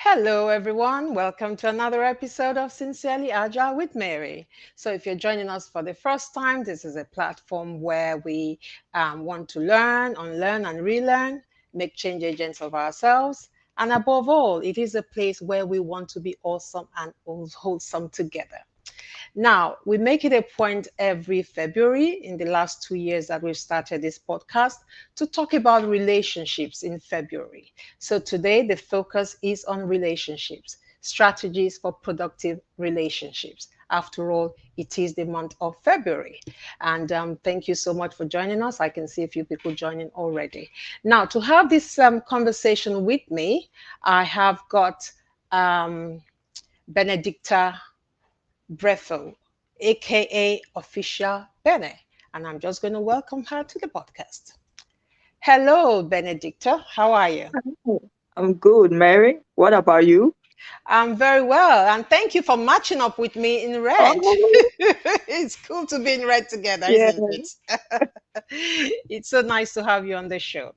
Hello, everyone. Welcome to another episode of Sincerely Agile with Mary. So, if you're joining us for the first time, this is a platform where we want to learn, unlearn, and relearn, make change agents of ourselves. And above all, it is a place where we want to be awesome and wholesome together. Now, we make it a point every February in the last 2 years that we've started this podcast to talk about relationships in February. So today, the focus is on relationships, strategies for productive relationships. After all, it is the month of February. And thank you so much for joining us. I can see a few people joining already. Now, to have this conversation with me, I have got Benedicta Brefo, aka Official Bene, and I'm just going to welcome her to the podcast. Hello, Benedicta. How are you? Oh, I'm good, Mary. What about you? I'm very well, and thank you for matching up with me in red. Oh, It's cool to be in red together, yeah. isn't it? It's so nice to have you on the show.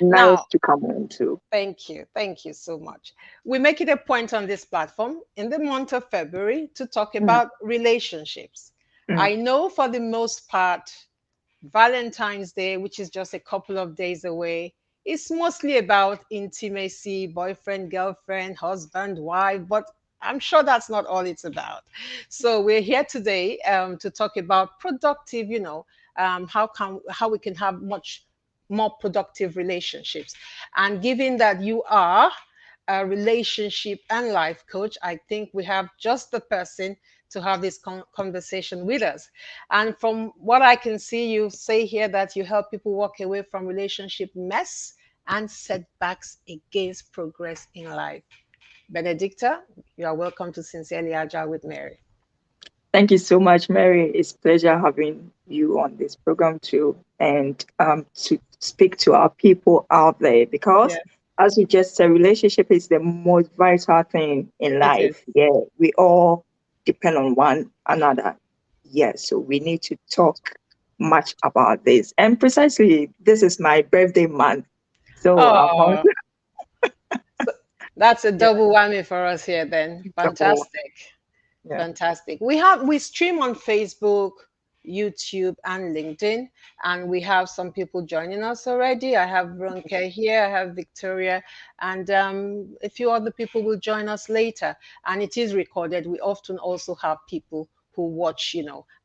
Nice Now, to come on too. thank you. Thank you so much. We make it a point on this platform in the month of February to talk Mm, about relationships. mm. I know for the most part, Valentine's Day, which is just a couple of days away, is mostly about intimacy, boyfriend, girlfriend, husband, wife, but I'm sure that's not all it's about. So we're here today to talk about productive, how we can have much more productive relationships. And given that you are a relationship and life coach, I think we have just the person to have this conversation with us. And from what I can see, you say here that you help people walk away from relationship mess and setbacks against progress in life. Benedicta, you are welcome to Sincerely Agile with Mary. Thank you so much, Mary. It's pleasure having you on this program too, and to speak to our people out there because, Yeah, as you just said, relationship is the most vital thing in it is. life. Yeah, we all depend on one another. Yeah, so we need to talk much about this. And precisely, this is my birthday month, so I'm on. Oh, so that's a Yeah, double whammy for us here then. the whole. Fantastic. Yeah. Fantastic. We stream on Facebook, YouTube, and LinkedIn, and we have some people joining us already. I have Ronke here, I have Victoria, and a few other people will join us later. And it is recorded. We often also have people who watch,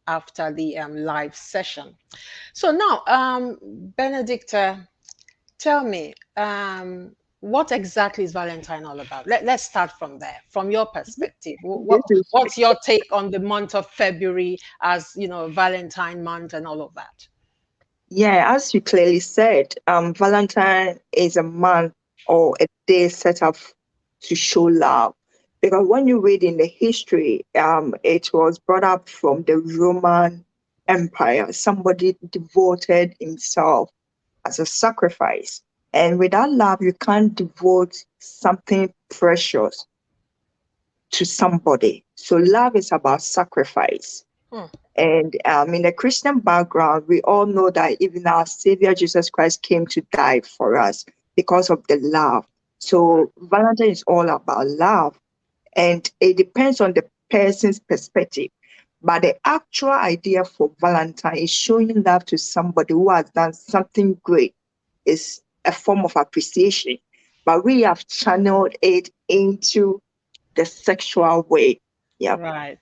after the live session. So now, Benedicta, tell me, what exactly is Valentine all about? Let's start from there, from your perspective. This is What's your take on the month of February as, Valentine month and all of that? Yeah, as you clearly said, Valentine is a month or a day set up to show love. Because when you read in the history, it was brought up from the Roman Empire. Somebody devoted himself as a sacrifice. And without love, you can't devote something precious to somebody. So love is about sacrifice. Hmm. And in the Christian background, we all know that even our Savior Jesus Christ came to die for us because of the love. So Valentine is all about love, and it depends on the person's perspective. But the actual idea for Valentine is showing love to somebody who has done something great. Is a form of appreciation. But we have channeled it into the sexual way. Yeah. Right.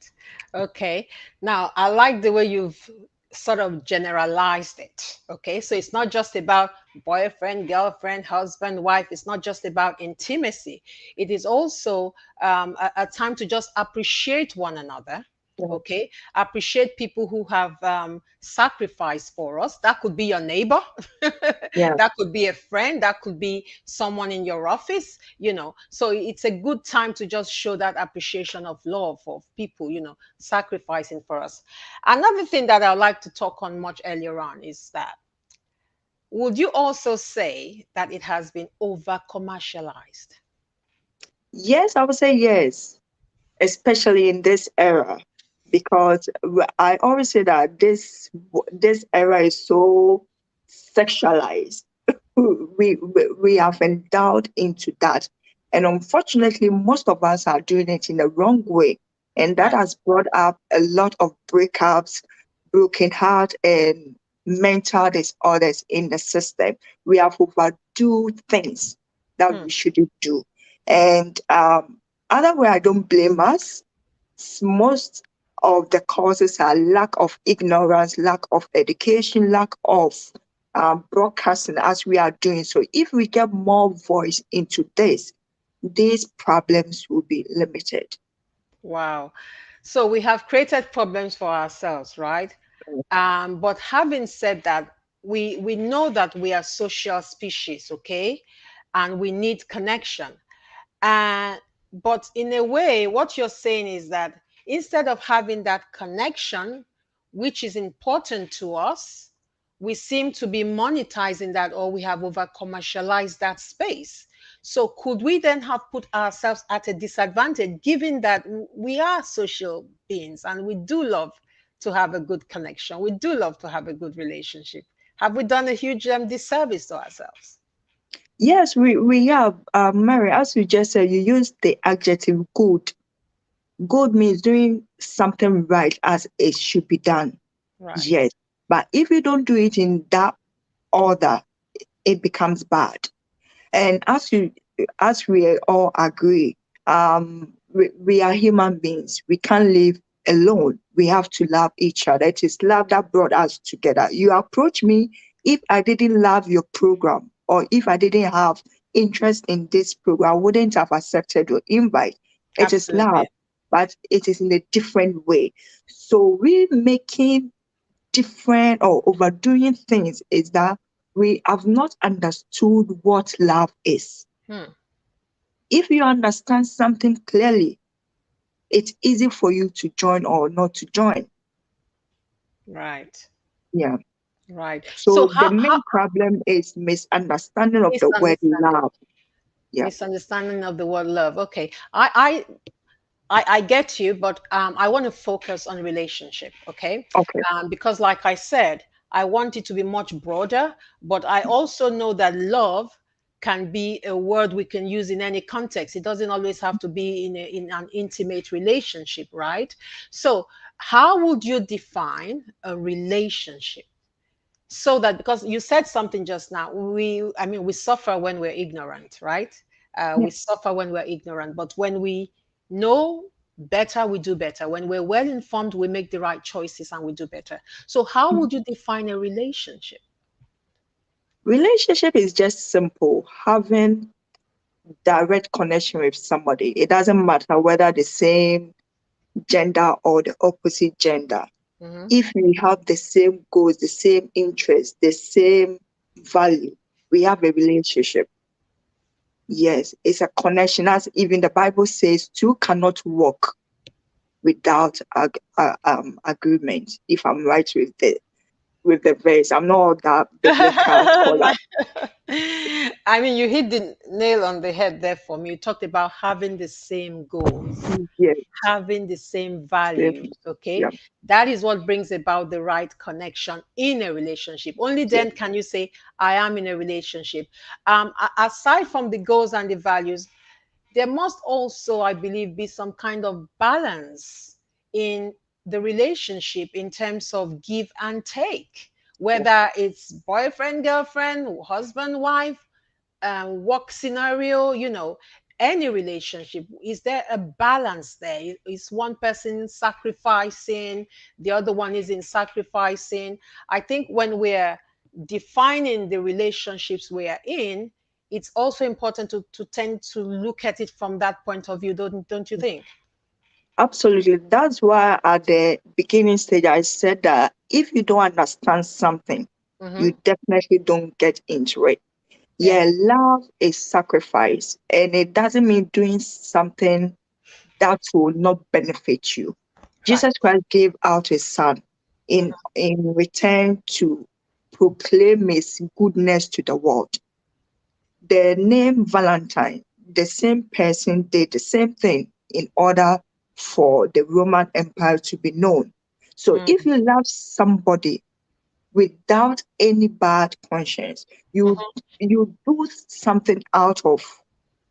Okay. Now, I like the way you've sort of generalized it. Okay. So it's not just about boyfriend, girlfriend, husband, wife. It's not just about intimacy. It is also a time to just appreciate one another. Okay. Appreciate people who have sacrificed for us. That could be your neighbor. Yeah. That could be a friend. That could be someone in your office, So it's a good time to just show that appreciation of love of people, sacrificing for us. Another thing that I'd like to talk on much earlier on is that would you also say that it has been over commercialized? Yes, I would say yes, especially in this era, because I always say that this era is so sexualized. We have endowed into that, And unfortunately, most of us are doing it in the wrong way. And that Right. has brought up a lot of breakups, broken heart, and mental disorders in the system. We have overdo things that Hmm. we shouldn't do. And other way, I don't blame us. Most of the causes are lack of ignorance, lack of education, lack of broadcasting as we are doing. So if we get more voice into this, these problems will be limited. Wow. So we have created problems for ourselves, right? But having said that, we know that we are social species, okay? And we need connection. Uh, but in a way, what you're saying is that instead of having that connection, which is important to us, we seem to be monetizing that, or we have over commercialized that space. So, could we then have put ourselves at a disadvantage, given that we are social beings and we do love to have a good connection? We do love to have a good relationship. Have we done a huge disservice to ourselves? Yes, we have. Mary, as you just said, you used the adjective good. Good means doing something right as it should be done. Right. Yes. But if you don't do it in that order, it becomes bad. And as we all agree, we are human beings. We can't live alone. We have to love each other. It is love that brought us together. You approach me, if I didn't love your program, or if I didn't have interest in this program, I wouldn't have accepted your invite. It is love, Absolutely. but it is in a different way. So we making different or overdoing things is that we have not understood what love is. Hmm. If you understand something clearly, it's easy for you to join or not to join. Right. Yeah. Right. So So the main problem is misunderstanding of the word misunderstanding, love. Yeah. misunderstanding of the word love. Okay. I get you, but I want to focus on relationship, okay? Okay. Because, like I said, I want it to be much broader, but I also know that love can be a word we can use in any context. It doesn't always have to be in an intimate relationship, right? So, how would you define a relationship? So that, because you said something just now, I mean, we suffer when we're ignorant, right? Yeah. We suffer when we're ignorant, but when we know better, we do better. When we're well informed, we make the right choices and we do better. So how would you define a relationship? Relationship is just simple. Having direct connection with somebody. It doesn't matter whether the same gender or the opposite gender. Hmm. If we have the same goals, the same interests, the same value, we have a relationship. Yes, it's a connection. As even the Bible says, two cannot walk without agreement. If I'm right with the verse, I'm not that biblical scholar. I mean, you hit the nail on the head there for me. You talked about having the same goals, Yes, having the same same. values. Okay, Yeah, that is what brings about the right connection in a relationship. Only yeah. then can you say, I am in a relationship. Aside from the goals and the values, there must also, I believe, be some kind of balance in the relationship in terms of give and take, whether it's boyfriend, girlfriend, husband, wife, work scenario, any relationship. Is there a balance there? Is one person sacrificing, the other one isn't sacrificing? I think when we're defining the relationships we are in, it's also important to tend to look at it from that point of view, don't you think? Absolutely. That's why at the beginning stage I said that if you don't understand something, Hmm. you definitely don't get into it. Yeah. Yeah, love is sacrifice, and it doesn't mean doing something that will not benefit you. Right. Jesus Christ gave out his son in return to proclaim his goodness to the world. The name Valentine, the same person did the same thing in order for the Roman Empire to be known. So if Mm. you love somebody without any bad conscience, you Mhm. you do something out of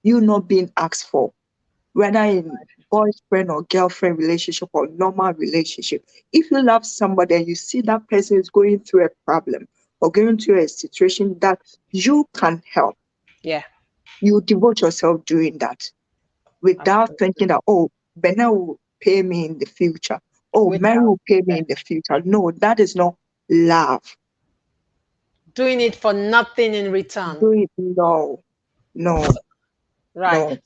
you not being asked for, whether in boyfriend or girlfriend relationship or normal relationship. If you love somebody and you see that person is going through a problem or going through a situation that you can help, Yeah. you devote yourself doing that without thinking Absolutely. that, oh, Bena will pay me in the future. Oh, Mary Without, will pay me yeah, in the future. No, that is not love. doing it for nothing in return. Do it. No, no, Right. no.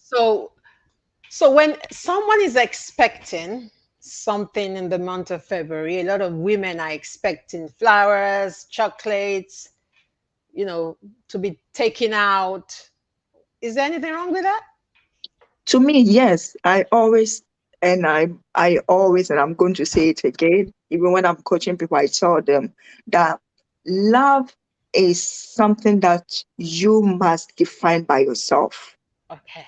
So when someone is expecting something in the month of February, a lot of women are expecting flowers, chocolates, you know, to be taken out. Is there anything wrong with that? To me, yes, I always, and I'm going to say it again, even when I'm coaching people, I tell them that love is something that you must define by yourself. Okay.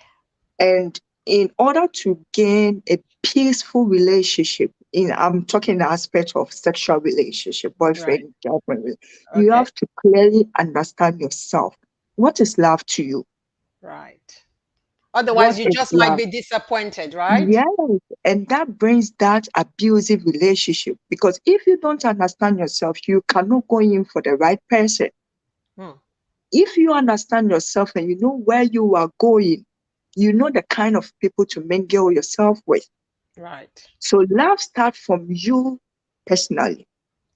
And in order to gain a peaceful relationship, I'm talking the aspect of sexual relationship, Right. boyfriend, girlfriend, you Okay. have to clearly understand yourself. What is love to you? Right. Otherwise, What you is just might love? be disappointed, right? Yes, and that brings that abusive relationship because if you don't understand yourself, you cannot go in for the right person. Hmm. If you understand yourself and you know where you are going, you know the kind of people to mingle yourself with. Right. So love starts from you personally.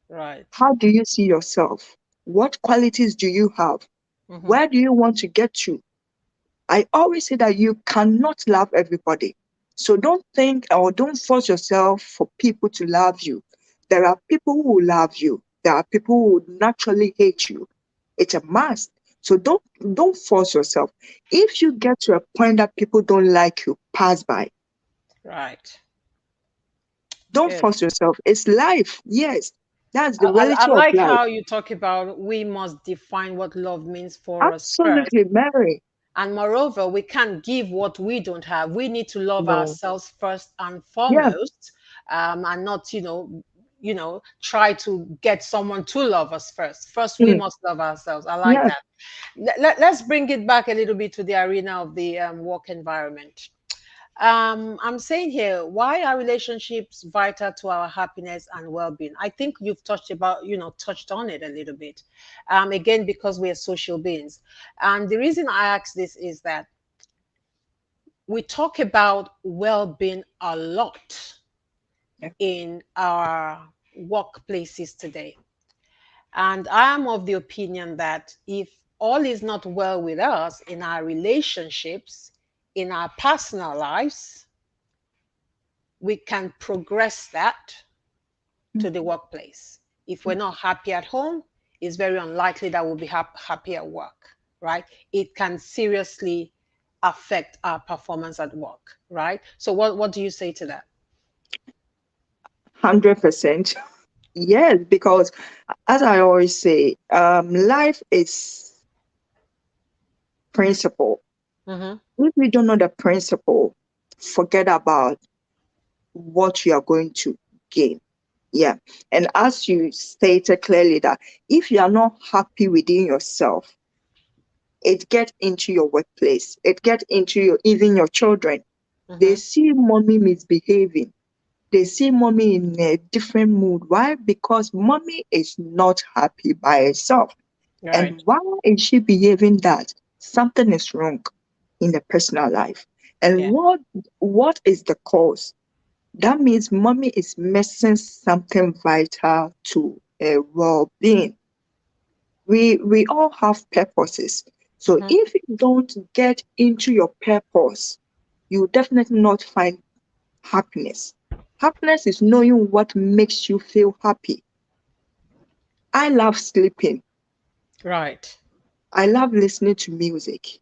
Right. How do you see yourself? What qualities do you have? Hmm. Where do you want to get to? I always say that you cannot love everybody. So don't think or don't force yourself for people to love you. There are people who will love you. There are people who would naturally hate you. It's a must. So don't force yourself. If you get to a point that people don't like you, pass by. Right. Don't Good. force yourself. It's life. Yes. That's the I reality of like life. how you talk about we must define what love means for us first. Absolutely, Mary. And moreover, we can't give what we don't have. We need to love No. ourselves first and Yeah. foremost, and not, try to get someone to love us first. First, we Mm. must love ourselves. I like Yeah. that. Let's bring it back a little bit to the arena of the work environment. I'm saying here, why are relationships vital to our happiness and well-being? I think you've touched on it a little bit. Again, because we are social beings. And the reason I ask this is that we talk about well-being a lot Yeah. in our workplaces today. And I am of the opinion that if all is not well with us in our relationships, in our personal lives, we can progress that Mm. to the workplace. If we're not happy at home, it's very unlikely that we'll be happy at work, right? It can seriously affect our performance at work, right? So, what do you say to that? 100%. Yes, because as I always say, life is principle. Mm-hmm. If you don't know the principle, forget about what you are going to gain. Yeah. And as you stated clearly that if you are not happy within yourself, it gets into your workplace, it gets into even your children. They Mm-hmm. see mommy misbehaving. They see mommy in a different mood. Why? Because mommy is not happy by herself. Right. And why is she behaving that? Something is wrong in the personal life. And Yeah. what is the cause? That means mommy is missing something vital to a well-being. We all have purposes. So Mm-hmm. if you don't get into your purpose, you definitely not find happiness. Happiness is knowing what makes you feel happy. I love sleeping. Right. I love listening to music.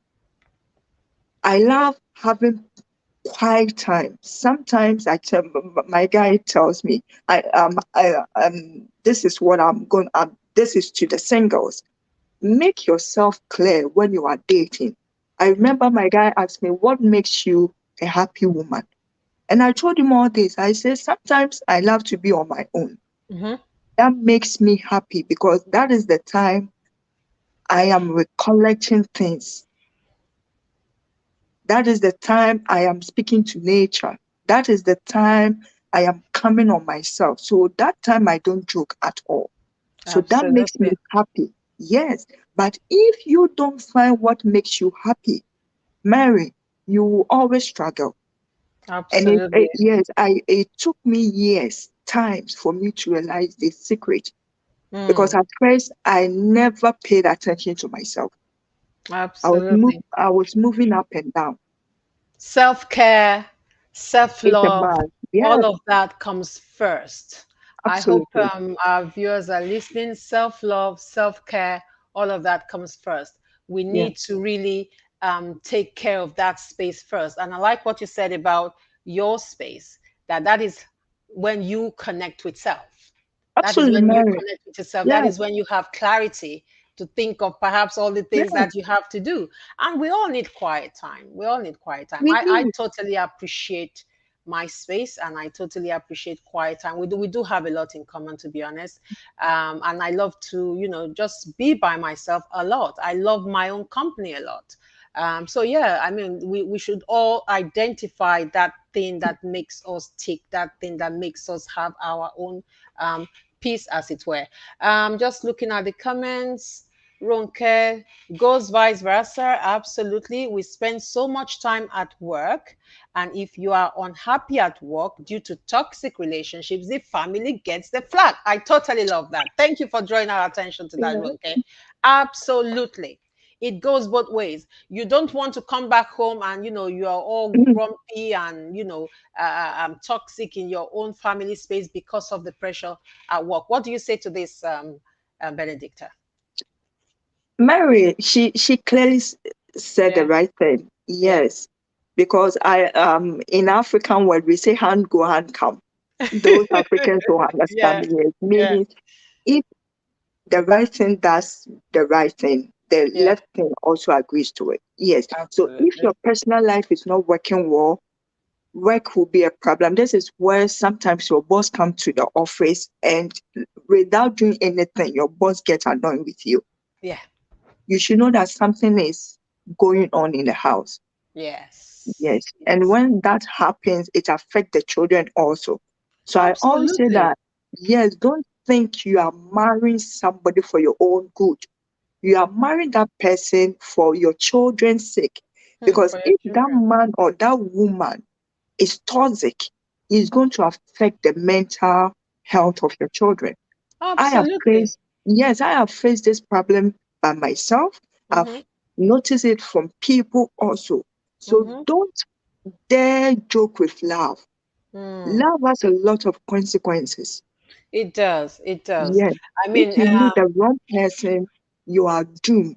I love having quiet time. Sometimes my guy tells me, this is what I'm going. This is to the singles. Make yourself clear when you are dating. I remember my guy asked me, "What makes you a happy woman?" And I told him all this. I said, "Sometimes I love to be on my own. Mm-hmm. That makes me happy because that is the time I am recollecting things. That is the time I am speaking to nature. That is the time I am coming on myself. So that time I don't joke at all. So that makes me Absolutely. happy. Yes. But if you don't find what makes you happy, Mary, you will always struggle. And Absolutely. yes, it took me years, times for me to realize the secret. Because Mm, at first I never paid attention to myself. absolutely. I was moving up and down. Self-care, It's a self-love, man. Yes, all of that comes first. I hope absolutely. our viewers are listening. Self-love, self-care, all of that comes first. We Yeah, need to really take care of that space first. And I like what you said about your space, that is when you connect with self. That is absolutely, when you Mary. connect with yourself. That Yes, is when you have clarity to think of perhaps all the things yes, that you have to do. And we all need quiet time. We all need quiet time. we I need. totally appreciate my space and I totally appreciate quiet time. We do have a lot in common, to be honest. And I love to, just be by myself a lot. I love my own company a lot. So yeah, I mean, we should all identify that thing that makes us tick, that thing that makes us have our own um, peace, as it were. Just looking at the comments, Ronke goes vice versa. Absolutely. We spend so much time at work. And if you are unhappy at work due to toxic relationships, the family gets the flag. I totally love that. Thank you for drawing our attention to that, Yeah. Ronke. Absolutely. It goes both ways. You don't want to come back home and you are all grumpy and toxic in your own family space because of the pressure at work. What do you say to this, Benedicta? Mary, she clearly said the Yeah, right thing. yeah. Yes, because I in African word we say hand go hand come. Those Africans who Yeah, understand it, yeah, meaning if the right thing does the right thing, the yeah, left thing also agrees to it. Yes. So if absolutely. your personal life is not working well, work will be a problem. This is where sometimes your boss come to the office and without doing anything, your boss gets annoyed with you. Yeah, You should know that something is going on in the house. Yes. yes, And yes, when that happens, it affects the children also. So I always say absolutely. that, yes, don't think you are marrying somebody for your own good. You are marrying that person for your children's sake. Because For your if that children. man or that woman is toxic, it's going to affect the mental health of your children. I have Absolutely. faced, yes, I have faced this problem by myself. I've Mm-hmm, noticed it from people also. So mm-hmm. don't dare joke with love. Mm. Love has a lot of consequences. It does. It does. Yes. I If mean, you meet the wrong person, you are doomed.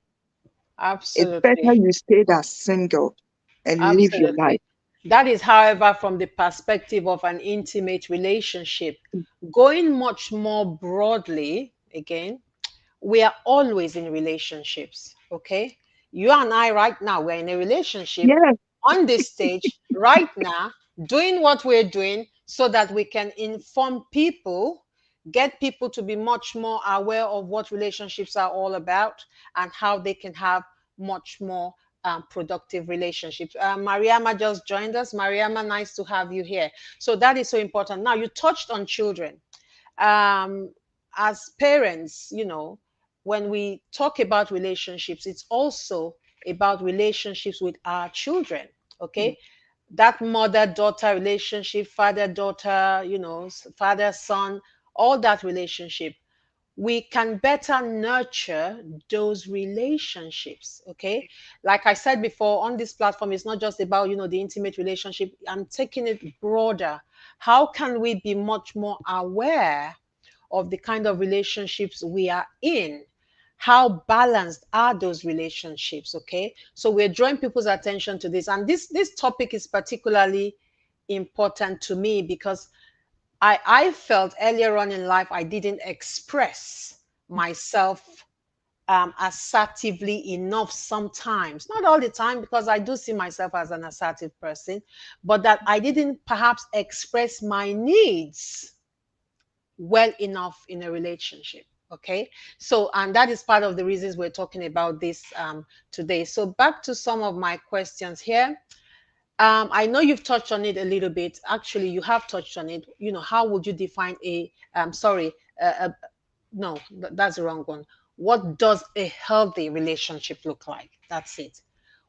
It's better absolutely. you stay that single and live your life. Absolutely. That is, however, from the perspective of an intimate relationship. Going much more broadly, again, we are always in relationships, okay? You and I, right now, we're in a relationship Yes, on this stage, right now, doing what we're doing so that we can inform people, get people to be much more aware of what relationships are all about and how they can have much more productive relationships. Mariama just joined us. Mariama, nice to have you here. So that is so important. Now, you touched on children. um, as parents, when we talk about relationships, it's also about relationships with our children. Okay, that mother-daughter relationship, father-daughter, father-son, all that relationship, we can better nurture those relationships. Okay, like I said before, on this platform, it's not just about the intimate relationship. I'm taking it broader. How can we be much more aware of the kind of relationships we are in? How balanced are those relationships? Okay, so we're drawing people's attention to this, and this topic is particularly important to me because I felt earlier on in life I didn't express myself assertively enough sometimes, not all the time, because I do see myself as an assertive person, but that I didn't perhaps express my needs well enough in a relationship. Okay, so and that is part of the reasons we're talking about this today. So back to some of my questions here. I know you've touched on it a little bit. Actually, you have touched on it. How would you define a, sorry, no, that's the wrong one. What does a healthy relationship look like? That's it.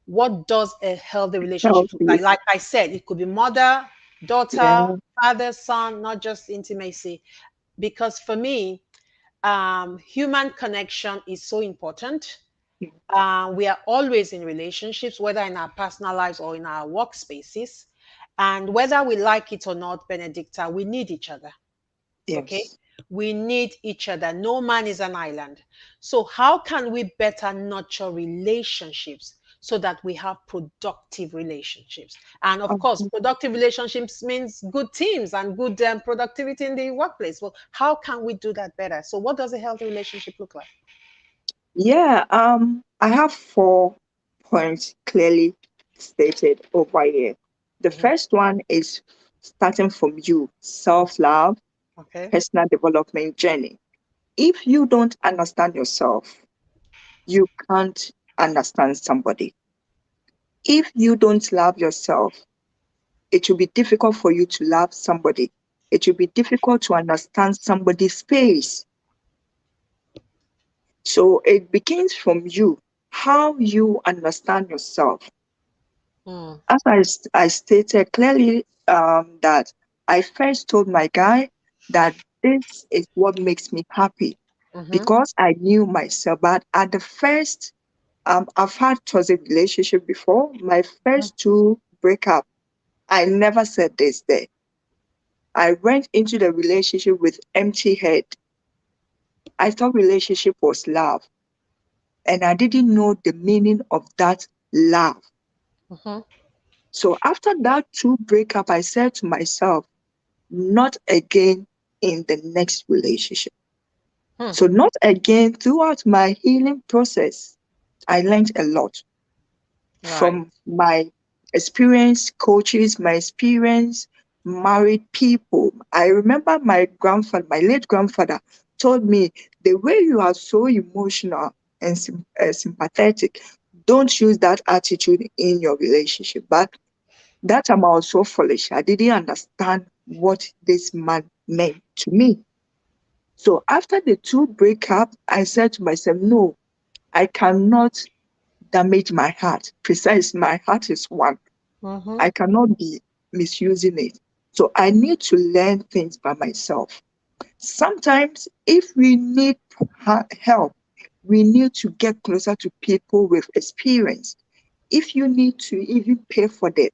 What does a healthy relationship look Healthy. like? Like I said, it could be mother, daughter, Yeah. father, son, not just intimacy. Because for me, human connection is so important. We are always in relationships, whether in our personal lives or in our workspaces. And whether we like it or not, Benedicta, we need each other. Okay? Yes. We need each other. No man is an island. So, how can we better nurture relationships so that we have productive relationships? And of course, Um, productive relationships means good teams and good productivity in the workplace. Well, how can we do that better? So, what does a healthy relationship look like? yeah. I have 4 points clearly stated over here. The Hmm. first one is starting from you, self-love, Okay. personal development journey. If you don't understand yourself, you can't understand somebody. If you don't love yourself, it will be difficult for you to love somebody. It will be difficult to understand somebody's space. So it begins from you, how you understand yourself. Mm. As I stated clearly, that I first told my guy that this is what makes me happy Mm-hmm. because I knew myself. But at the first, I've had toxic relationship before. My first two breakup, I never said this there. I went into the relationship with empty head. I thought relationship was love, and I didn't know the meaning of that love. Mm-hmm. So after that two breakup, I said to myself, not again in the next relationship. Hmm. So not again throughout my healing process. I learned a lot Right. from my experience, coaches, my experience, married people. I remember my grandfather, my late grandfather, told me the way you are so emotional and sympathetic, don't use that attitude in your relationship. But that time I was so foolish. I didn't understand what this man meant to me. So after the two breakup, I said to myself, no, I cannot damage my heart. Precise, my heart is one. Mm-hmm. I cannot be misusing it. So I need to learn things by myself. Sometimes, if we need help, we need to get closer to people with experience. If you need to even pay for the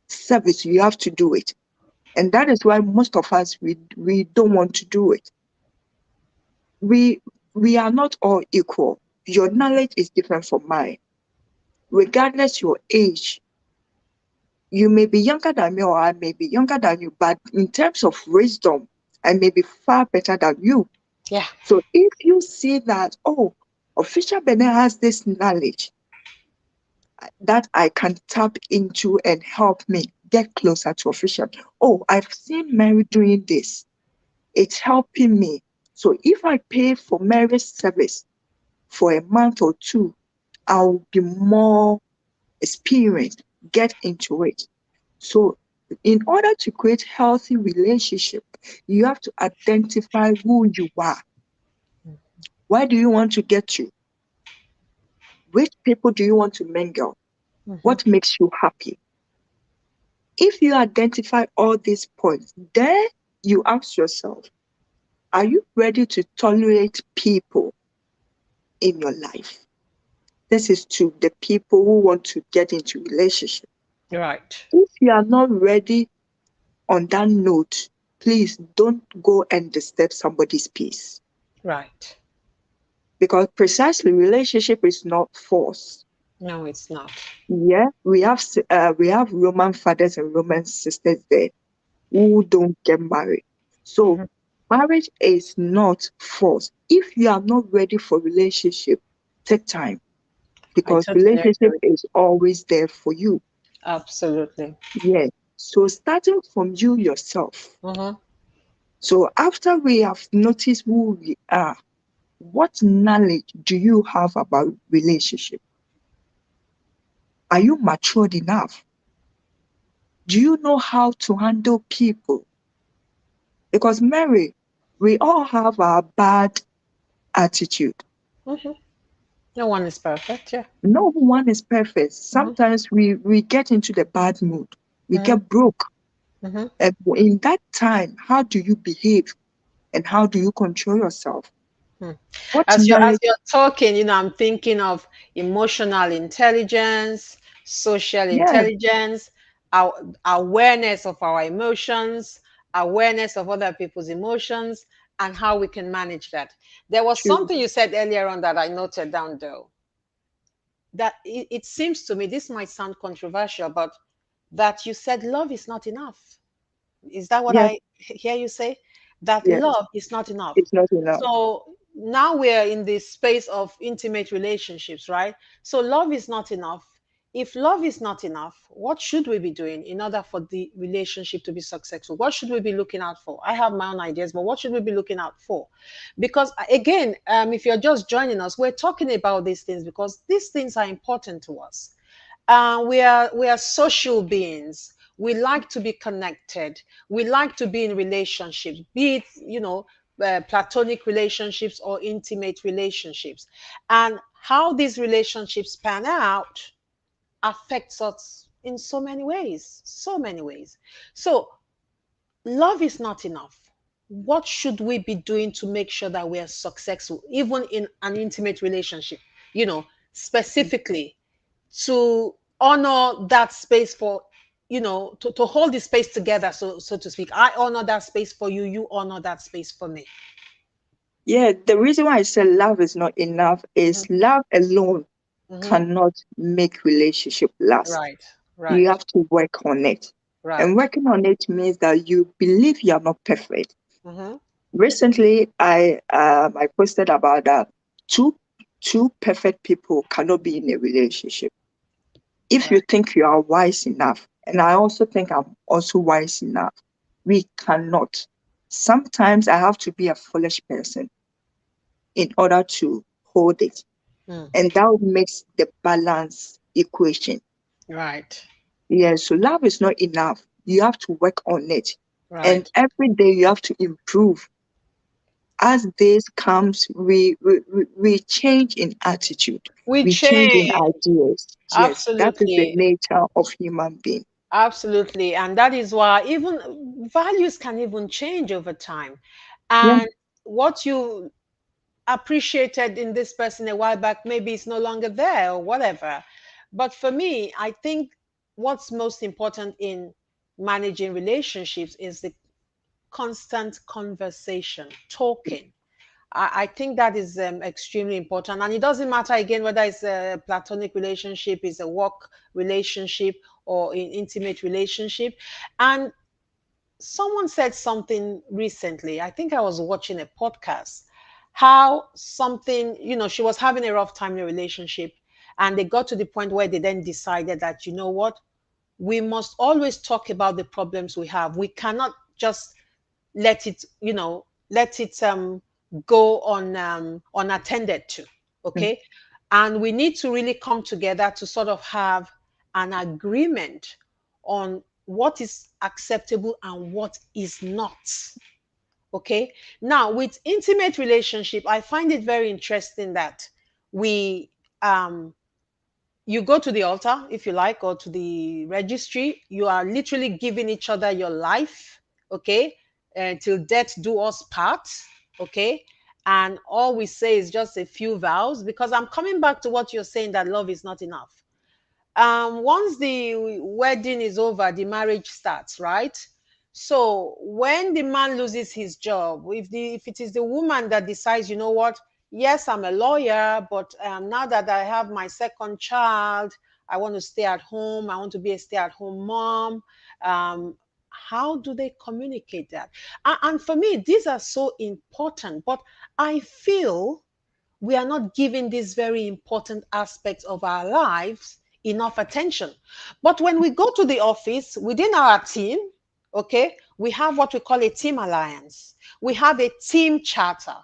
service, you have to do it. And that is why most of us we don't want to do it. We we are not all equal. Your knowledge is different from mine. Regardless your age, you may be younger than me or I may be younger than you, but in terms of wisdom, I may be far better than you. Yeah. So if you see that, oh, official Benin has this knowledge that I can tap into and help me get closer to official. Oh, I've seen Mary doing this. It's helping me. So if I pay for Mary's service for a month or two, I'll be more experienced, get into it. So in order to create healthy relationship, you have to identify who you are. Where do you want to get to? Which people do you want to mingle? Mm-hmm. What makes you happy? If you identify all these points, then you ask yourself, are you ready to tolerate people in your life? This is to the people who want to get into relationship. Right. If you are not ready on that note, please don't go and disturb somebody's peace. Right. Because precisely relationship is not force. No, it's not. Yeah, we have Roman fathers and Roman sisters there who don't get married. So Mm-hmm. marriage is not force. If you are not ready for relationship, take time I because totally relationship agree. is always there for you. Absolutely. Yeah. So starting from you yourself. Mm-hmm. So after we have noticed who we are, what knowledge do you have about relationship? Are you matured enough? Do you know how to handle people? Because Mary, we all have our bad attitude. Hmm. No one is perfect. Yeah. No one is perfect. Hmm. Sometimes we get into the bad mood. We Hmm. get broke. Hmm. And in that time, how do you behave and how do you control yourself? As Fortunately, you're talking, I'm thinking of emotional intelligence, social yes, intelligence, our awareness of our emotions, awareness of other people's emotions, and how we can manage that. There was true. something you said earlier on that I noted down, though, that it seems to me this might sound controversial, but that you said love is not enough. Is that what Yes, I hear you say? That yes, love is not enough. it's not enough. So now we're in this space of intimate relationships, right? So love is not enough. If love is not enough, what should we be doing in order for the relationship to be successful? What should we be looking out for? I have my own ideas, but what should we be looking out for? Because again, if you're just joining us, we're talking about these things because these things are important to us. We are social beings. We like to be connected. We like to be in relationships, be it platonic relationships or intimate relationships, and how these relationships pan out affects us in so many ways, so many ways. So love is not enough. What should we be doing to make sure that we are successful, even in an intimate relationship? Specifically to honor that space for to hold the space together, so to speak. I honor that space for you, you honor that space for me. Yeah, the reason why I say love is not enough is love alone Mm-hmm. cannot make relationship last. Right, You right, have to work on it. And right. working on it means that you believe you are not perfect. Mm-hmm. Recently, I posted about that two two perfect people cannot be in a relationship. If you Right. think you are wise enough, and I also think I'm also wise enough, we cannot. Sometimes I have to be a foolish person in order to hold it. Mm. And that makes the balance equation. Right, Yeah, so love is not enough. You have to work on it. And right. every day you have to improve. As days comes, we change in attitude. We We change in change. ideas. Yes, that is the Absolutely. nature of human being. Absolutely. And that is why even values can even change over time. Yeah, And what you appreciated in this person a while back, maybe it's no longer there or whatever. But for me, I think what's most important in managing relationships is the constant conversation, talking. I think that is extremely important. And it doesn't matter again whether it's a platonic relationship, it's a work relationship, or an intimate relationship. And someone said something recently. I think I was watching a podcast. How something, she was having a rough time in a relationship, and they got to the point where they then decided that, you know what, we must always talk about the problems we have. We cannot just let it, let it go on unattended to. mm, Okay. And we need to really come together to sort of have an agreement on what is acceptable and what is not. Okay. Now, with intimate relationship, I find it very interesting that we um you go to the altar, if you like, or to the registry. You are literally giving each other your life. Okay. Until death do us part. Okay. And all we say is just a few vows, because I'm coming back to what you're saying, that love is not enough. Once the wedding is over, the marriage starts, right? So when the man loses his job, if it is the woman that decides, you know what, yes, I'm a lawyer, but now that I have my second child, I want to stay at home. I want to be a stay-at-home mom. Um, how do they communicate that? And for me, these are so important. But I feel we are not giving these very important aspects of our lives enough attention. But when we go to the office within our team, okay, we have what we call a team alliance. We have a team charter.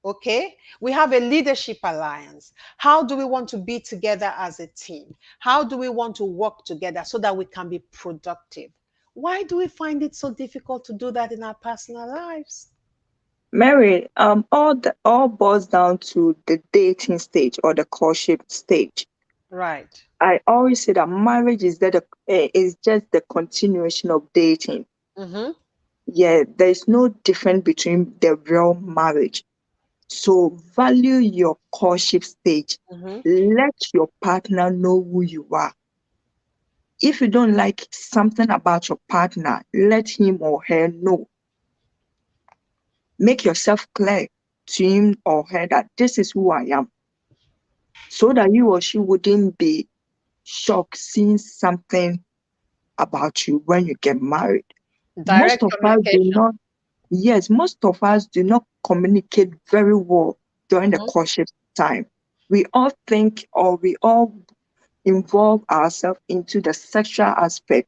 Okay, we have a leadership alliance. How do we want to be together as a team? How do we want to work together so that we can be productive? Why do we find it so difficult to do that in our personal lives? Mary, all boils down to the dating stage or the courtship stage. Right. I always say that marriage is just the continuation of dating. Mm-hmm. Yeah, there is no difference between the real marriage. So value your courtship stage. Mm-hmm. Let your partner know who you are. If you don't like something about your partner, let him or her know. Make yourself clear to him or her that this is who I am, so that you or she wouldn't be shocked seeing something about you when you get married. Most Direct of us do communication. not, yes, most of us do not communicate very well during the Mm-hmm. courtship time. We all think or we all involve ourselves into the sexual aspect,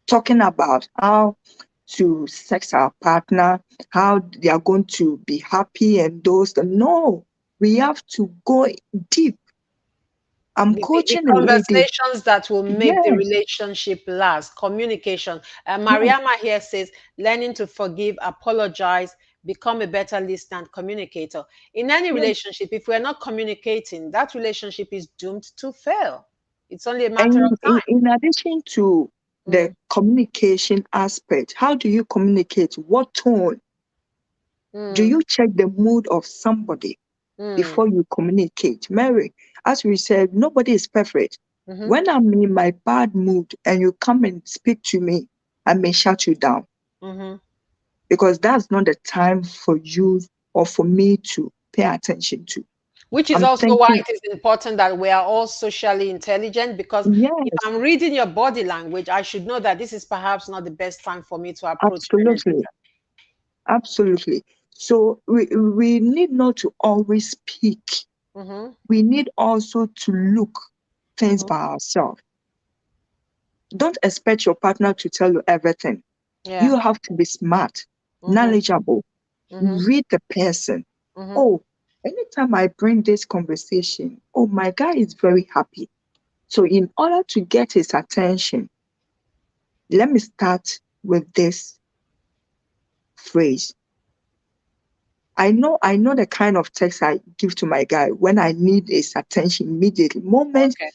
talking about how to sex our partner, how they are going to be happy and those. No, we have to go deep. I'm The coaching a lady. conversations that will make the Yes, relationship last, communication. yes, Mariama here says, learning to forgive, apologize, become a better listener and communicator. In any yes. relationship, if we're not communicating, that relationship is doomed to fail. It's only a matter And of time. in addition to the Mm, communication aspect, how do you communicate? What tone? Do mm, you check the mood of somebody mm, before you communicate? Mary, as we said, nobody is perfect. mhm. When I'm in my bad mood and you come and speak to me, I may shut you down Hmm. because that's not the time for you or for me to pay attention to. Which is I'm also why thinking, it is important that we are all socially intelligent, because if yes, I'm reading your body language, I should know that this is perhaps not the best time for me to approach absolutely, Benedicta. absolutely. So we need not to always speak. Mm-hmm, We need also to look things mm-hmm. by ourselves. Don't expect your partner to tell you everything. Yeah. You have to be smart, Mm-hmm, knowledgeable, mm-hmm, read the person. mm-hmm. Oh, anytime I bring this conversation, oh, my guy is very happy. So, in order to get his attention, let me start with this phrase. I know the kind of text I give to my guy when I need his attention immediately. Moment Okay.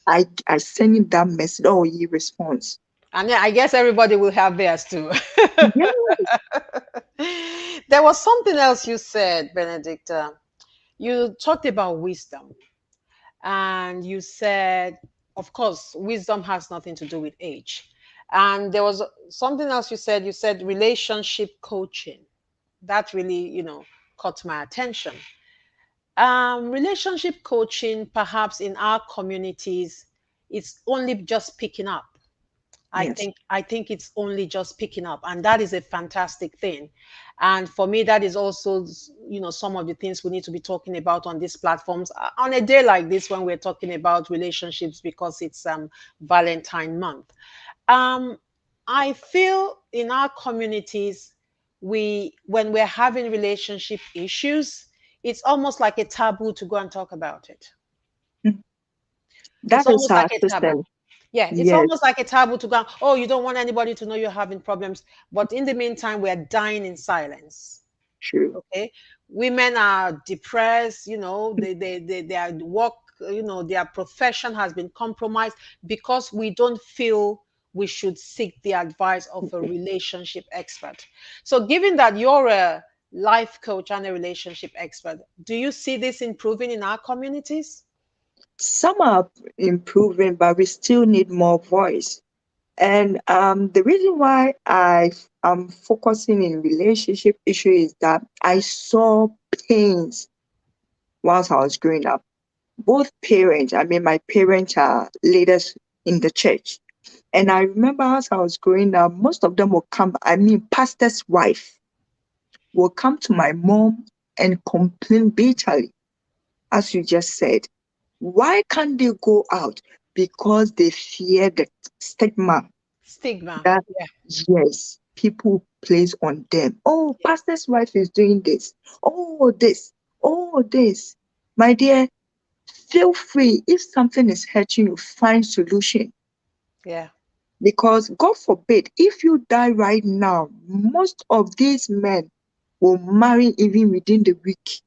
I send him that message, oh, he responds. And yeah, I guess everybody will have theirs too. Yes, There was something else you said, Benedicta. You talked about wisdom, and you said, of course, wisdom has nothing to do with age. And there was something else you said. You said relationship coaching. That really, caught my attention. Relationship coaching, perhaps in our communities, it's only just picking up. I yes. think I think it's only just picking up, and that is a fantastic thing. And for me, that is also, some of the things we need to be talking about on these platforms on a day like this when we're talking about relationships, because it's Valentine month. Um, I feel in our communities, when we're having relationship issues, it's almost like a taboo to go and talk about it. Mm. It's That is almost like our a taboo. system. Yeah, it's Yes, almost like a taboo to go, oh, you don't want anybody to know you're having problems. But in the meantime, we're dying in silence. true. Okay. Women are depressed, their work, their profession has been compromised because we don't feel we should seek the advice of a relationship expert. So, given that you're a life coach and a relationship expert, do you see this improving in our communities? Some are improving, but we still need more voice. And the reason why I am focusing in relationship issue is that I saw pains whilst I was growing up. Both parents, I mean, my parents are leaders in the church. And I remember as I was growing up, most of them will come, I mean, pastor's wife will come to my mom and complain bitterly, as you just said. Why can't they go out? Because they fear the stigma Stigma. that, Yeah. yes, people place on them. Oh, Yeah. pastor's wife is doing this. Oh, this. all this. My dear, feel free. If something is hurting you, find solution. Yeah. Because God forbid, if you die right now, most of these men will marry even within the week.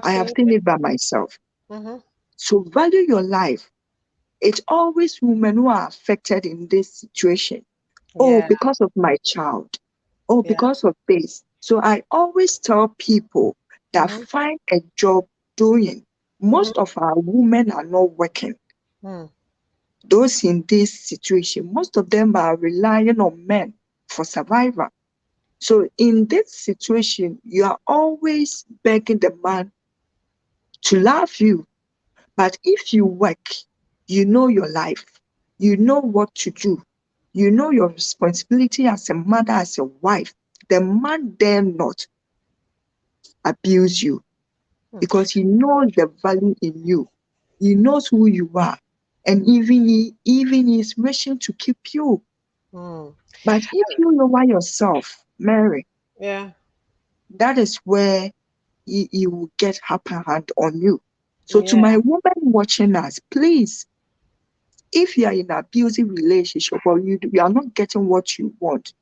I have seen Absolutely. it by myself. Mm-hmm. So value your life. It's always women who are affected in this situation. Oh, Yeah. because of my child. Oh, Yeah. because of this. So I always tell people that Mm-hmm. find a job doing. Mm-hmm. Most of our women are not working. Mm. Those in this situation, most of them are relying on men for survival. So in this situation, you are always begging the man to love you. But if you work, you know your life, you know what to do, you know your responsibility as a mother, as a wife. The man dare not abuse you Mm. because he knows the value in you. He knows who you are. And even he is wishing to keep you. Mm. But if you lower yourself, Mary, Yeah. that is where he will get upper hand on you. So to Yeah. my woman watching us, please, if you are in an abusive relationship or you are not getting what you want,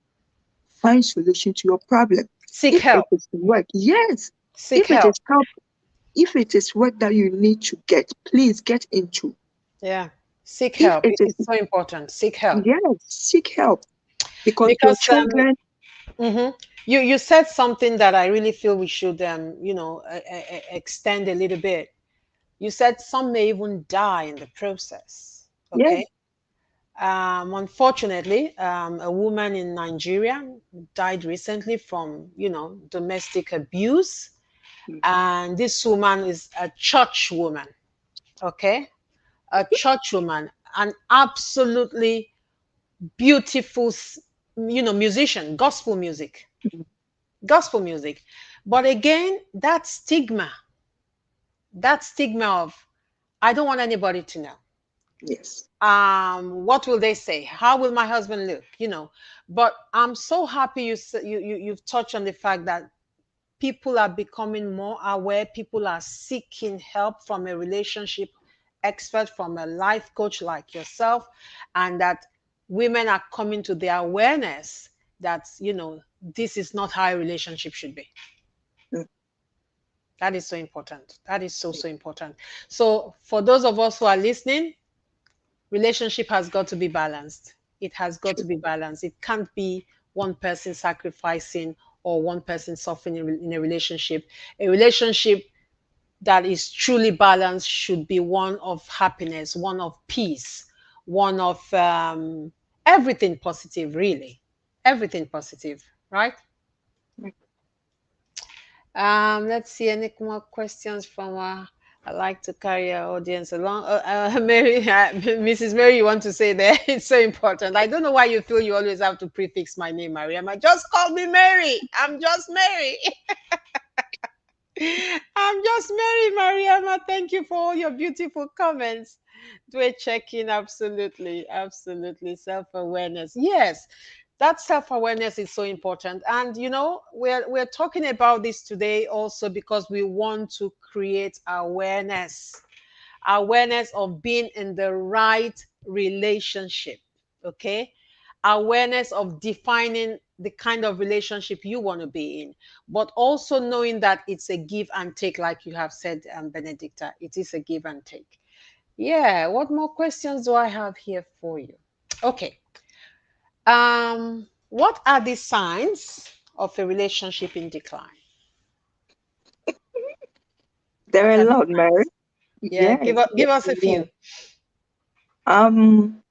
find solution to your problem. Seek If it help. is work, yes. Seek If it help. is help, if it is work that you need to get, please get into. Yeah. Seek If help. it is, It's so important. Seek help. yes, seek help because your Because children, you said something that I really feel we should extend a little bit. You said some may even die in the process. Okay. yes, Unfortunately, a woman in Nigeria died recently from, domestic abuse. And this woman is a church woman, okay? A church woman, an absolutely beautiful, musician, gospel music. But again, that stigma of, I don't want anybody to know. yes, What will they say? How will my husband look? But I'm so happy you've touched on the fact that people are becoming more aware. People are seeking help from a relationship expert, from a life coach like yourself, and that women are coming to the awareness that this is not how a relationship should be. mm, That is so important. That is so important. So for those of us who are listening, relationship has got to be balanced. It has got to true, be balanced. It can't be one person sacrificing or one person suffering in a relationship. A relationship that is truly balanced should be one of happiness, one of peace, one of everything positive, really. Everything positive, right? mm, Let's see any more questions from I like to carry our audience along. Mary, Mrs. Mary, you want to say there? It's so important. I don't know why you feel you always have to prefix my name, Mariama. Just call me Mary. I'm just Mary. I'm just Mary, Mariama. Thank you for all your beautiful comments. We're checking absolutely, absolutely self-awareness. Yes, that self-awareness is so important. And we're talking about this today also because we want to create awareness of being in the right relationship. Okay, awareness of defining the kind of relationship you want to be in, but also knowing that it's a give and take, like you have said, Benedicta. It is a give and take. Yeah, what more questions do I have here for you? Okay. What are the signs of a relationship in decline? there What are are a the lot, Mary. signs? Yeah, Yes, give yes, us a yes. few. Um,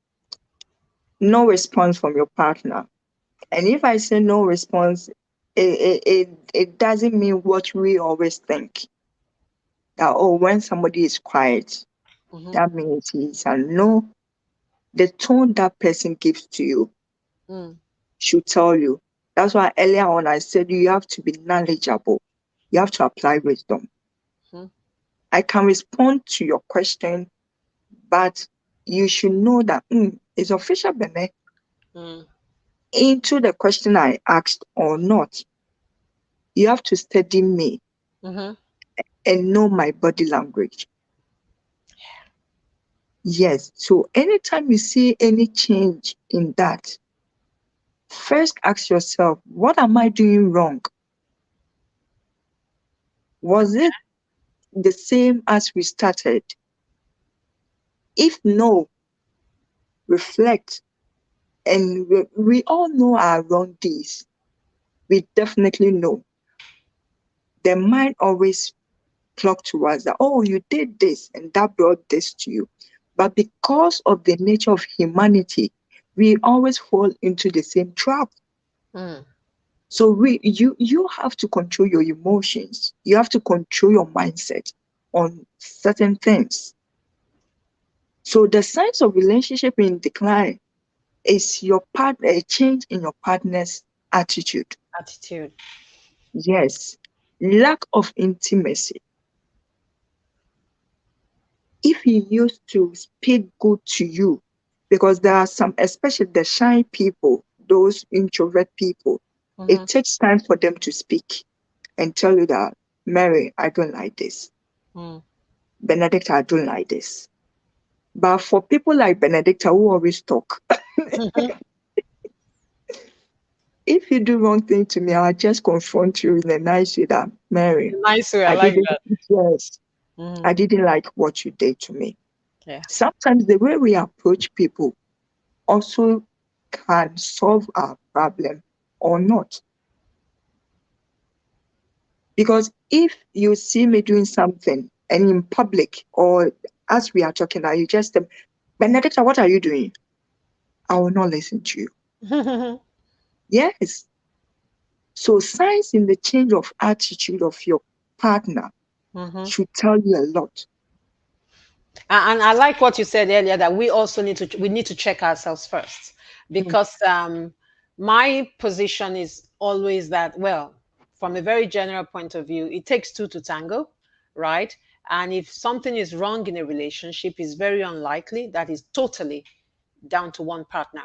no response from your partner. And if I say no response, it doesn't mean what we always think that, oh, when somebody is quiet, Mm-hmm. that means he's a no. The tone that person gives to you Mm. should tell you. That's why earlier on I said you have to be knowledgeable. You have to apply wisdom. Mm-hmm. I can respond to your question, but you should know that is official Bene Mm. into the question I asked or not. You have to study me. Mm-hmm. and know my body language. Yes. So anytime you see any change in that, first ask yourself, what am I doing wrong? Was it the same as we started? If no, reflect. And we all know our wrong deeds. We definitely know. The mind always clock to us that, oh, you did this and that brought this to you. But because of the nature of humanity, we always fall into the same trap. Mm. So you have to control your emotions. You have to control your mindset on certain things. So the signs of relationship in decline is your partner, a change in your partner's attitude. Attitude. Yes. Lack of intimacy. If he used to speak good to you, because there are some, especially the shy people, those introvert people, Mm-hmm. it takes time for them to speak and tell you that, Mary, I don't like this. Mm. Benedicta, I don't like this. But for people like Benedicta who always talk, Mm-hmm. if you do wrong thing to me, I'll just confront you in a nice way that, Mary, Nice way. I I like didn't, that. yes, Mm-hmm. I didn't like what you did to me. Yeah. Sometimes the way we approach people also can solve our problem or not. Because if you see me doing something and in public or as we are talking now, you just, Benedicta, what are you doing? I will not listen to you. Yes. So signs in the change of attitude of your partner Mm-hmm. should tell you a lot. And I like what you said earlier that we also need to check ourselves first, Mm, because my position is always that, well, from a very general point of view, it takes two to tango, right? And if something is wrong in a relationship, it's very unlikely that is totally down to one partner,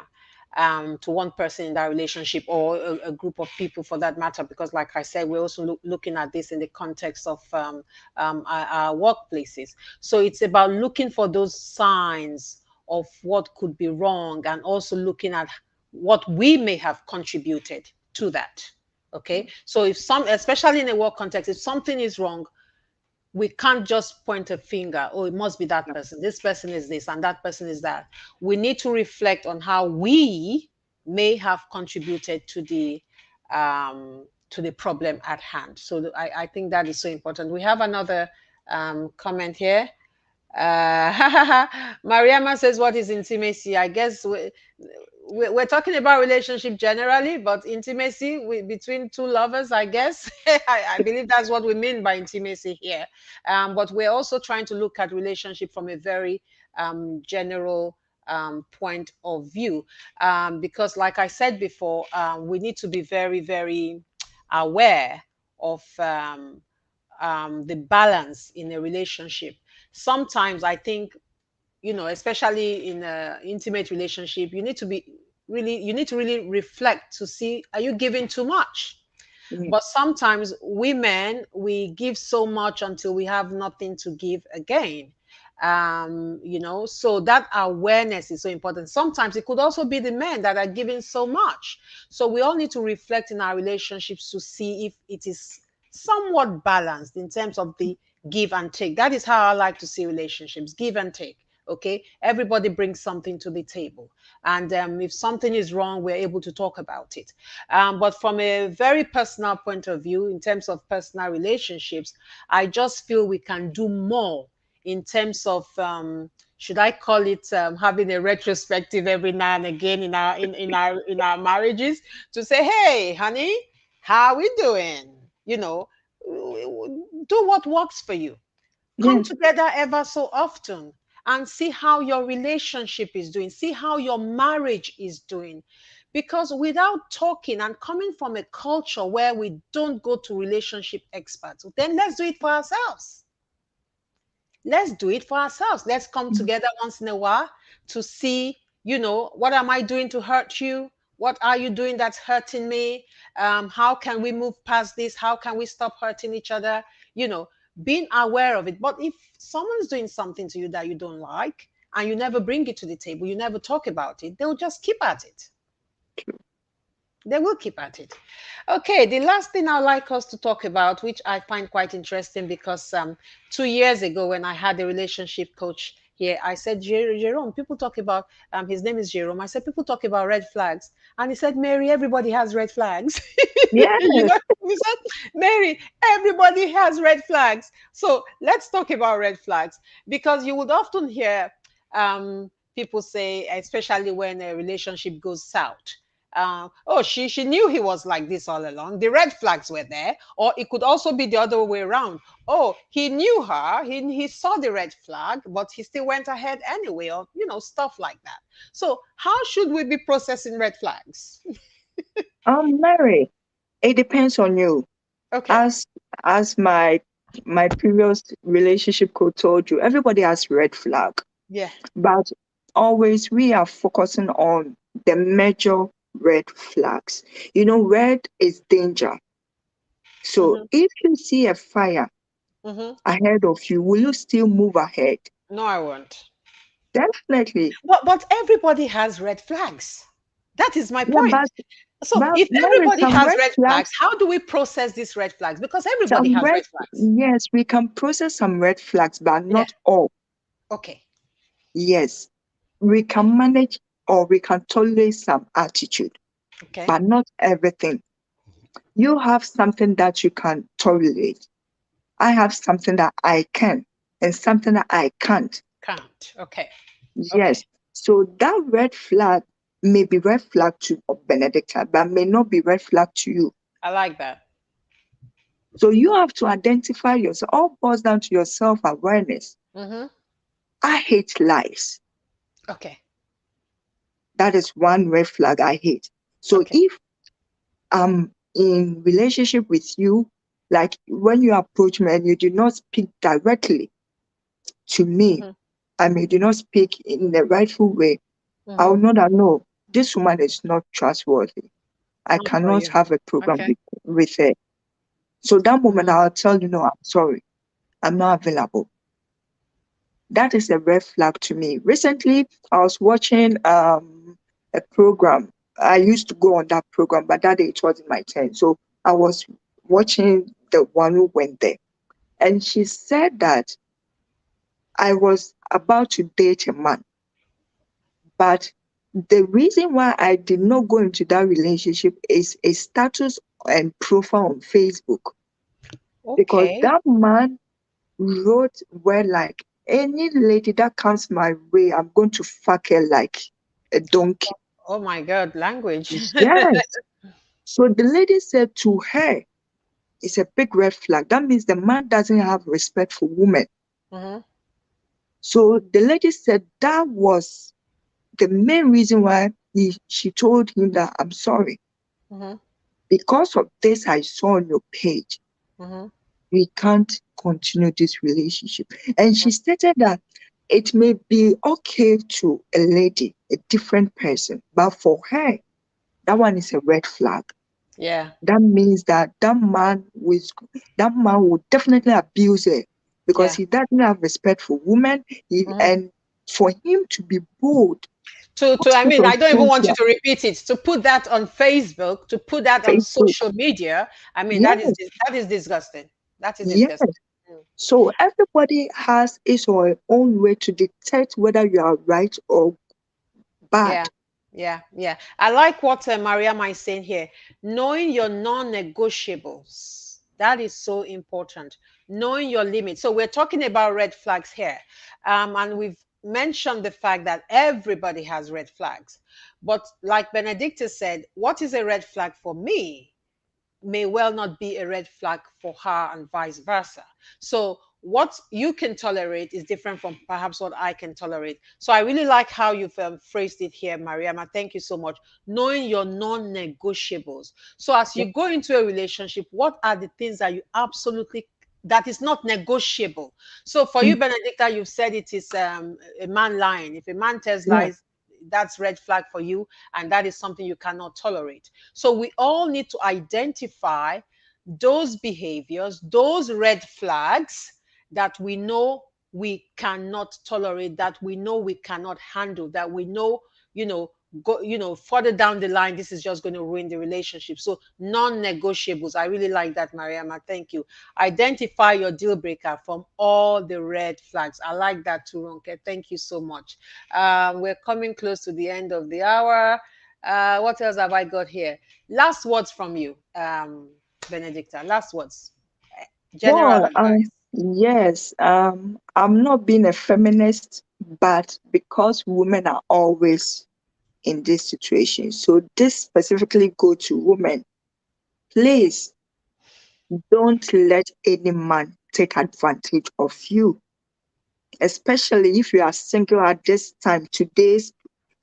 to one person in that relationship, or a group of people for that matter. Because, like I said, we're also looking at this in the context of our workplaces. So it's about looking for those signs of what could be wrong, and also looking at what we may have contributed to that. Okay, so if some, especially in a work context, if something is wrong, we can't just point a finger, oh, it must be that person, this person is this and that person is that. We need to reflect on how we may have contributed to the problem at hand. So I think that is so important. We have another comment here. Mariama says, what is intimacy? I guess we're talking about relationship generally, but intimacy between two lovers, I guess. I believe that's what we mean by intimacy here. But we're also trying to look at relationship from a very general point of view. Because, like I said before, we need to be very, very aware of the balance in a relationship. Sometimes I think, especially in a intimate relationship, you need to really reflect to see, are you giving too much? mm, But sometimes women, we give so much until we have nothing to give again. So that awareness is so important. Sometimes it could also be the men that are giving so much. So we all need to reflect in our relationships to see if it is somewhat balanced in terms of the give and take. That is how I like to see relationships: give and take. Okay, everybody brings something to the table, and if something is wrong, we're able to talk about it. But from a very personal point of view, in terms of personal relationships, I just feel we can do more in terms of, should I call it, having a retrospective every now and again in our marriages, to say, hey, honey, how are we doing? You know, do what works for you. Come yes. together ever so often and see how your relationship is doing, see how your marriage is doing. Because without talking and coming from a culture where we don't go to relationship experts, then let's do it for ourselves. Let's do it for ourselves. Let's come Mm, together once in a while to see, what am I doing to hurt you? What are you doing that's hurting me? How can we move past this? How can we stop hurting each other? You know, being aware of it. But if someone's doing something to you that you don't like and you never bring it to the table, you never talk about it, they'll just keep at it. They will keep at it. Okay, the last thing I'd like us to talk about, which I find quite interesting, because 2 years ago when I had a relationship coach here, I said, Jerome, people talk about, his name is Jerome. I said, people talk about red flags. And he said, Mary, everybody has red flags. You Yes. know, he said, Mary, everybody has red flags. So let's talk about red flags, because you would often hear people say, especially when a relationship goes south, oh, she knew he was like this all along. The red flags were there. Or it could also be the other way around. Oh, he knew her, he saw the red flag, but he still went ahead anyway, or stuff like that. So how should we be processing red flags? Mary, it depends on you. Okay. As my previous relationship coach told you, everybody has red flag, Yeah. but always we are focusing on the major red flags. Red is danger. So Mm-hmm. if you see a fire Mm-hmm. ahead of you, will you still move ahead? No, I won't. Definitely. But everybody has red flags. That is my Yeah, point. So but if Mary, everybody some has red red flags, flags, how do we process these red flags? Because everybody some has red, red flags. yes, we can process some red flags, but Yeah. not all. Okay. Yes, we can manage or we can tolerate some attitude, Okay. but not everything. You have something that you can tolerate. I have something that I can and something that I can't. Can't. Okay. Okay. Yes. So that red flag may be red flag to Benedicta, but may not be red flag to you. I like that. So you have to identify yourself. All boils down to your self awareness. Mm-hmm. I hate lies. Okay. That is one red flag I hate. So Okay. if I'm in relationship with you, like when you approach me and you do not speak directly to me, Mm-hmm. I mean, you do not speak in the rightful way, I Mm-hmm. will know that no, this woman is not trustworthy. I Not for cannot you. have a program Okay. with her. So that moment Mm-hmm. I'll tell you, no, I'm sorry, I'm not available. That is a red flag to me. Recently, I was watching a program. I used to go on that program, but that day it wasn't my turn. So I was watching the one who went there. And she said that I was about to date a man. But the reason why I did not go into that relationship is a status and profile on Facebook. Because Okay. that man wrote where like any lady that comes my way, I'm going to fuck her like a donkey. Oh my God, language. Yes. So the lady said to her, it's a big red flag. That means the man doesn't have respect for women. Mm-hmm. So the lady said that was the main reason why she told him that I'm sorry. Mm-hmm. Because of this, I saw on your page, Mm-hmm. we can't continue this relationship. And she stated that it may be okay to a lady, a different person, but for her, that one is a red flag. Yeah. That means that that man will definitely abuse her because Yeah. he doesn't have respect for women. Mm-hmm. And for him to be bold, I put mean, on I don't even want you social, to repeat it. To put that on Facebook, to put that on Facebook, social media, I mean, yes, that is disgusting. That is yes. disgusting. Mm. So everybody has his or her own way to dictate whether you are right or bad. Yeah, yeah, yeah. I like what Mariam is saying here. Knowing your non-negotiables. That is so important. Knowing your limits. So we're talking about red flags here. And we've mentioned the fact that everybody has red flags. But like Benedicta said, what is a red flag for me may well not be a red flag for her and vice versa. So what you can tolerate is different from perhaps what I can tolerate. So I really like how you've phrased it here, Mariama. Thank you so much. Knowing your non-negotiables. So as Yeah, you go into a relationship, what are the things that you absolutely that is not negotiable? So for mm, you, Benedicta, you've said it is a man lying. If a man tells yeah, lies, that's red flag for you, and that is something you cannot tolerate. So we all need to identify those behaviors, those red flags that we know we cannot tolerate, that we know we cannot handle, that we know, you know, further down the line, this is just going to ruin the relationship. So non-negotiables. I really like that, Mariama. Thank you. Identify your deal breaker from all the red flags. I like that too, Ronke. Thank you so much. We're coming close to the end of the hour. What else have I got here? Last words from you, Benedicta. Last words. General Well, advice. yes, I'm not being a feminist, but because women are always in this situation, so this specifically go to women. Please don't let any man take advantage of you, especially if you are single at this time. Today's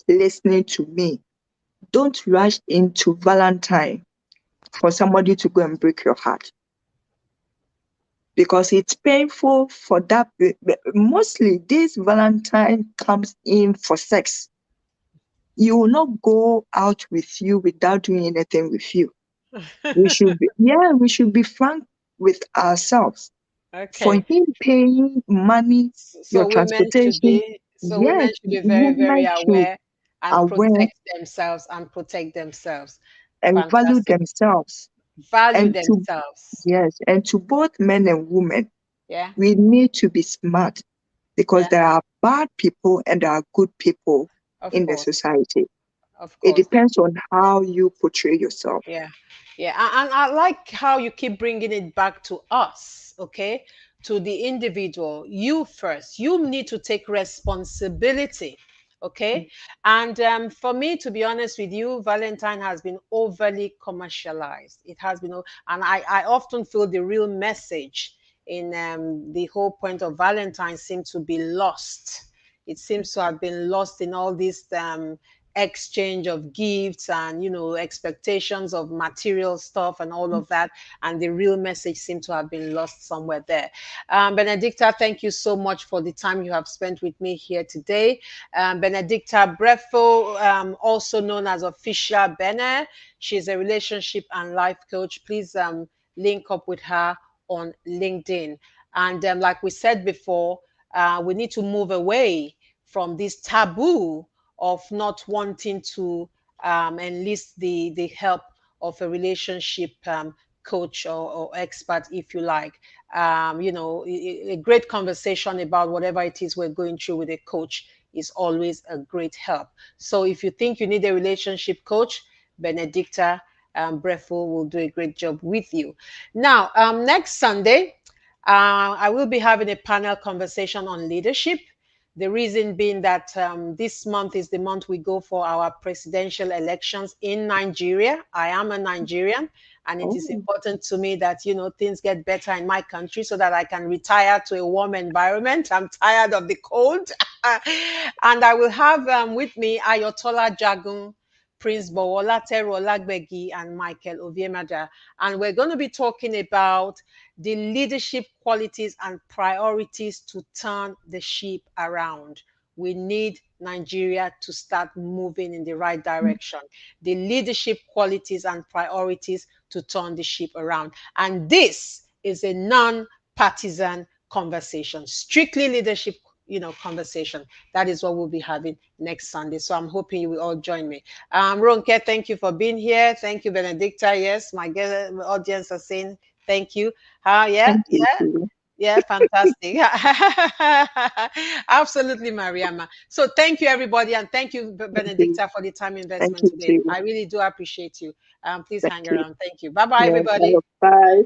listening to me. Don't rush into Valentine for somebody to go and break your heart, because it's painful for that. Mostly, this Valentine comes in for sex. You will not go out with you without doing anything with you. We should be frank with ourselves. For Okay. him paying money, your transportation, So women yes, should be very, very women should aware and aware protect themselves. and value Fantastic. themselves. Value And to themselves. yes, and to both men and women, Yeah. we need to be smart, because Yeah. there are bad people and there are good people Of in the course. society. Of It course. depends on how you portray yourself. Yeah, yeah, and I like how you keep bringing it back to us, okay? To the individual. You first. You need to take responsibility, okay? And for me, to be honest with you, Valentine has been overly commercialized. It has been, and I often feel the real message in the whole point of Valentine seemed to be lost. It seems to have been lost in all these exchange of gifts and expectations of material stuff and all of that, and the real message seemed to have been lost somewhere there. Benedicta, thank you so much for the time you have spent with me here today. Benedicta Brefo, also known as Official Bene, she's a relationship and life coach. Please link up with her on LinkedIn. And like we said before, we need to move away from this taboo of not wanting to enlist the help of a relationship coach or expert, if you like. A great conversation about whatever it is we're going through with a coach is always a great help. So if you think you need a relationship coach, Benedicta Brefo will do a great job with you. Now, next Sunday, I will be having a panel conversation on leadership. The reason being that this month is the month we go for our presidential elections in Nigeria. I am a Nigerian, and it is Oh, important to me that things get better in my country so that I can retire to a warm environment. I'm tired of the cold, and I will have with me Ayotola Jagun, Prince Bowola Teru Olagbegi, and Michael Oviemada, and we're going to be talking about the leadership qualities and priorities to turn the ship around. We need Nigeria to start moving in the right direction. The leadership qualities and priorities to turn the ship around. And this is a non-partisan conversation, strictly leadership conversation. That is what we'll be having next Sunday. So I'm hoping you will all join me. Ronke, thank you for being here. Thank you, Benedicta. Yes, my audience are saying thank you. Yeah, thank you yeah, too. yeah, fantastic. Absolutely, Mariama. So thank you, everybody, and thank you, Thank you. Benedicta, for the time Thank investment you today. too. I really do appreciate you. Please Thank hang you. around. Thank you. Bye bye, Yeah. everybody. Bye.